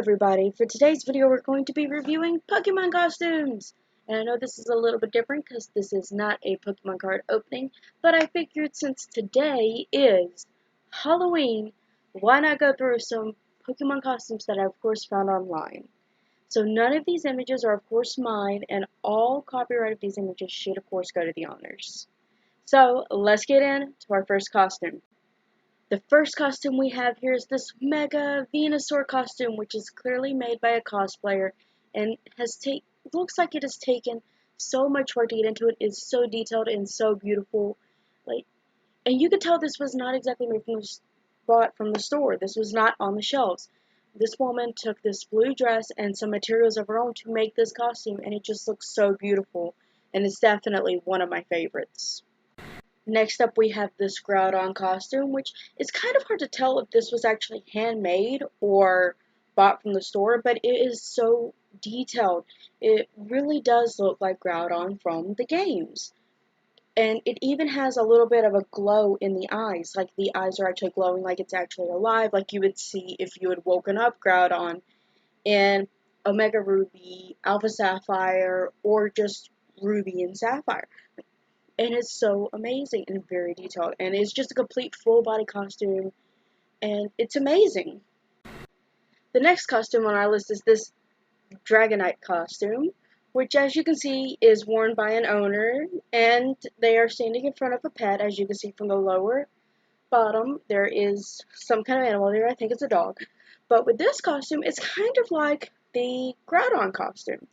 everybody, for today's video we're going to be reviewing Pokemon costumes! And I know this is a little bit different because this is not a Pokemon card opening, but I figured since today is Halloween, why not go through some Pokemon costumes that I of course found online. So none of these images are of course mine, and all copyright of these images should of course go to the owners. So let's get into our first costume. The first costume we have here is this Mega Venusaur costume, which is clearly made by a cosplayer and looks like it has taken so much work to get into it. It's so detailed and so beautiful. And you could tell this was not exactly bought from the store. This was not on the shelves. This woman took this blue dress and some materials of her own to make this costume, and it just looks so beautiful, and it's definitely one of my favorites. Next up, we have this Groudon costume, which is kind of hard to tell if this was actually handmade or bought from the store, but it is so detailed. It really does look like Groudon from the games. And it even has a little bit of a glow in the eyes, like the eyes are actually glowing like it's actually alive, like you would see if you had woken up Groudon in Omega Ruby, Alpha Sapphire, or just Ruby and Sapphire. And it's so amazing and very detailed, and it's just a complete full body costume, and it's amazing. The next costume on our list is this Dragonite costume, which as you can see is worn by an owner, and they are standing in front of a pet. As you can see from the lower bottom, there is some kind of animal there. I think it's a dog. But with this costume, it's kind of like the Groudon costume.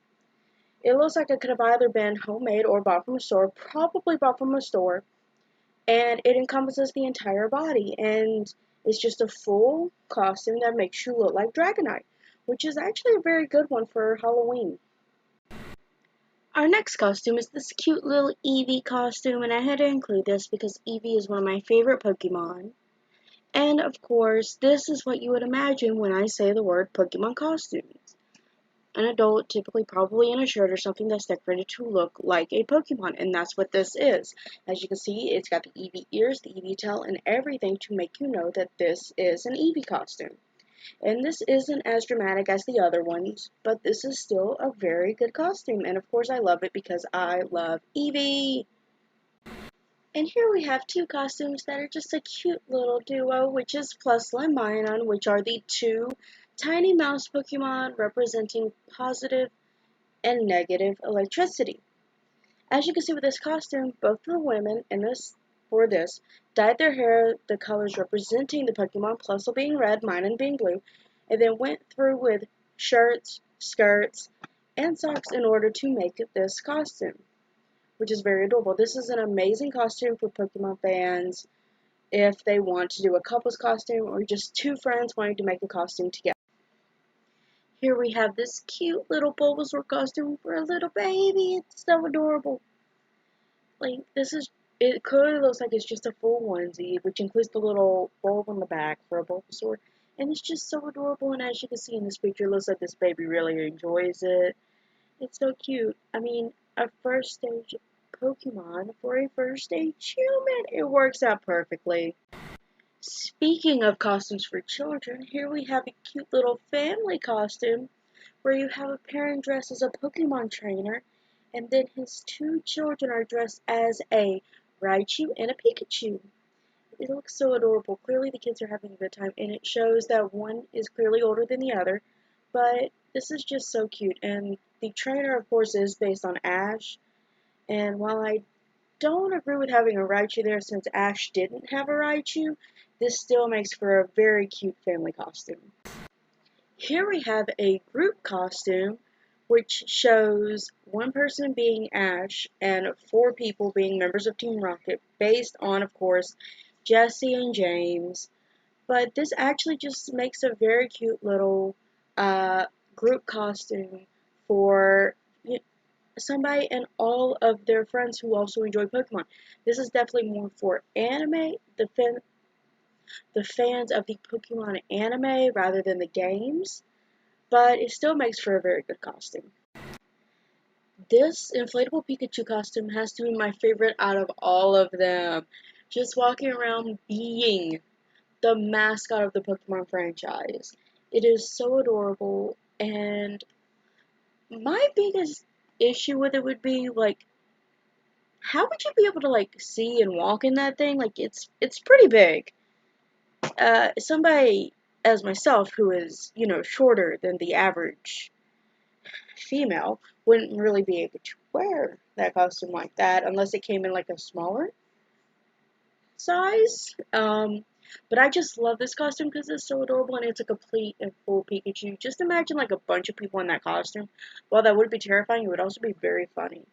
It looks like it could have either been homemade or bought from a store, probably bought from a store, and it encompasses the entire body, and it's just a full costume that makes you look like Dragonite, which is actually a very good one for Halloween. Our next costume is this cute little Eevee costume, and I had to include this because Eevee is one of my favorite Pokemon. And of course, this is what you would imagine when I say the word Pokemon costumes. An adult, typically probably in a shirt or something that's decorated to look like a Pokemon, and that's what this is. As you can see, it's got the Eevee ears, the Eevee tail, and everything to make you know that this is an Eevee costume. And this isn't as dramatic as the other ones, but this is still a very good costume, and of course I love it because I love Eevee! And here we have two costumes that are just a cute little duo, which is Plusle and Minun, which are the two tiny mouse Pokemon representing positive and negative electricity. As you can see with this costume, both of the women in this dyed their hair the colors representing the Pokemon, Plusle being red, Minun being blue, and then went through with shirts, skirts, and socks in order to make this costume, which is very adorable. This is an amazing costume for Pokemon fans if they want to do a couple's costume or just two friends wanting to make a costume together. Here we have this cute little Bulbasaur costume for a little baby. It's so adorable. It clearly looks like it's just a full onesie, which includes the little bulb on the back for a Bulbasaur. And it's just so adorable, and as you can see in this picture, it looks like this baby really enjoys it. It's so cute. I mean, a first stage Pokemon for a first stage human. It works out perfectly. Speaking of costumes for children, here we have a cute little family costume where you have a parent dressed as a Pokemon trainer, and then his two children are dressed as a Raichu and a Pikachu. It looks so adorable. Clearly the kids are having a good time, and it shows that one is clearly older than the other, but this is just so cute. And the trainer, of course, is based on Ash, and while I don't agree with having a Raichu there since Ash didn't have a Raichu, this still makes for a very cute family costume. Here we have a group costume which shows one person being Ash and four people being members of Team Rocket, based on, of course, Jessie and James. But this actually just makes a very cute little group costume for somebody and all of their friends who also enjoy Pokemon. This is definitely more for anime, the fans of the Pokemon anime rather than the games, but it still makes for a very good costume. This inflatable Pikachu costume has to be my favorite out of all of them. Just walking around being the mascot of the Pokemon franchise. It is so adorable, and my biggest issue with it would be like, how would you be able to like see and walk in that thing? Like it's pretty big. Somebody as myself who is, shorter than the average female wouldn't really be able to wear that costume like that unless it came in like a smaller size. But I just love this costume because it's so adorable and it's a complete and full Pikachu. Just imagine like a bunch of people in that costume. While that would be terrifying, it would also be very funny.